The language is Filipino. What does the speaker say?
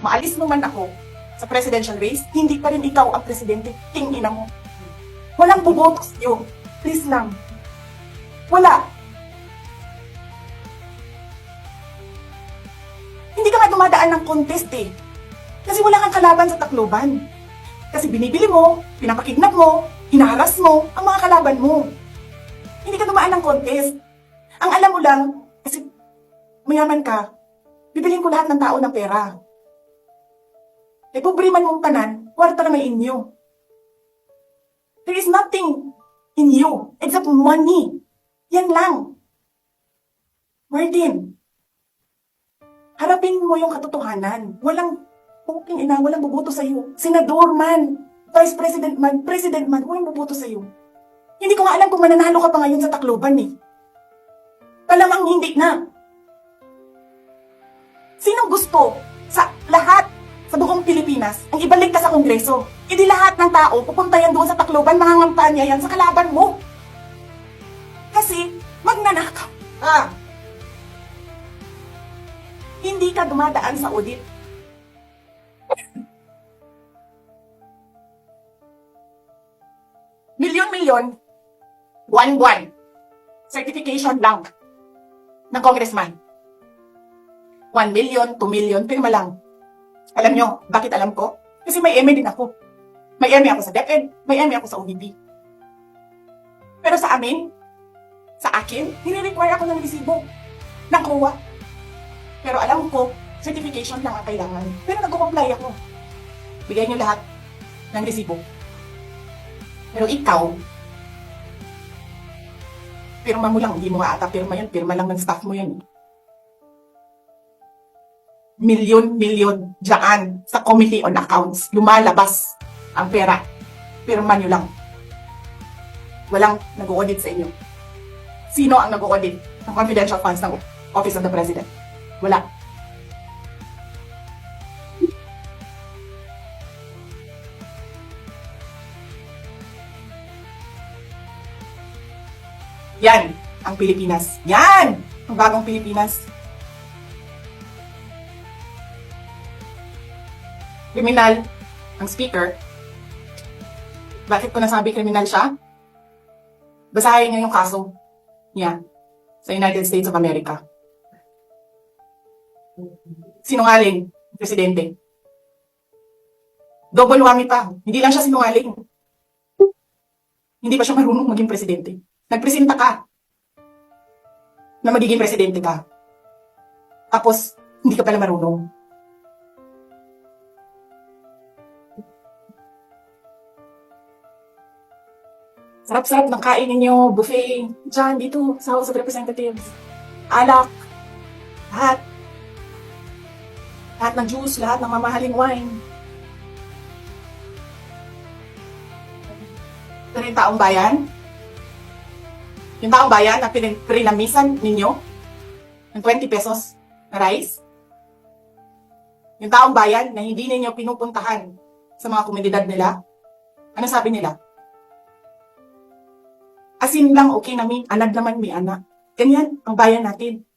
maalis mo man ako sa presidential race, hindi pa rin ikaw ang presidente. King ina mo. Walang buboto sa'yo. Please lang. Wala. Hindi ka nga dumadaan ng contest eh. Kasi wala kang kalaban sa Tacloban. Kasi binibili mo, pinapakidnap mo, hinaharas mo ang mga kalaban mo. Hindi ka dumaan ng contest. Ang alam mo lang, kasi mayaman ka, bibilhin ko lahat ng tao ng pera. E pobre man mong tanan, kwarta na may inyo. There is nothing in you except money. Yan lang. Martin, harapin mo yung katotohanan. Walang puking ina, walang buboto sa'yo. Senador man, Vice President man, walang buboto sa'yo. Hindi ko nga alam kung mananalo ka pa ngayon sa Tacloban eh. Palamang hindi na. Sinong gusto sa lahat sa buong Pilipinas ang ibalik ka sa Kongreso? Hindi lahat ng tao pupunta yan doon sa Tacloban, mangangampanya yan sa kalaban mo. Kasi magnanakaw ka. Hindi ka dumadaan sa audit. Milyon-milyon, buwan-buwan, certification lang ng congressman. 1 million, 2 million, pirma lang. Alam nyo, bakit alam ko? Kasi may MA din ako. May MA ako sa DepEd, may MA ako sa OVP. Pero sa amin, sa akin, nire-require ako ng resibo ng COA. Pero alam ko, certification lang ang kailangan. Pero nag-comply ako. Bigay nyo lahat ng resibo. Pero ikaw, pirma mo lang, hindi mo nga ata pirma yan, pirma lang ng staff mo yan. Milyon-milyon dyan sa Committee on Accounts. Lumalabas ang pera. Pirma nyo lang. Walang nag-audit sa inyo. Sino ang nag-audit ng confidential funds ng Office of the President? Wala. Yan ang Pilipinas. Yan ang bagong Pilipinas. Kriminal ang speaker. Bakit ko nasabi kriminal siya? Basahin niyo yung kaso niya sa United States of America. Sinungaling, presidente. Double whammy pa. Hindi lang siya sinungaling. Hindi pa siya marunong maging presidente. Nagpresenta ka na magiging presidente ka. Tapos, hindi ka pala marunong. Sarap-sarap ng kain ninyo, buffet, dyan, dito, sa House of Representatives. Alak, lahat. Lahat ng juice, lahat ng mamahaling wine. Pero yung taong bayan, na pinamisan ninyo, ng 20 pesos na rice, yung taong bayan na hindi ninyo pinupuntahan sa mga komunidad nila, ano sabi nila? Asin lang okay namin, anad naman may anak. Ganyan ang bayan natin.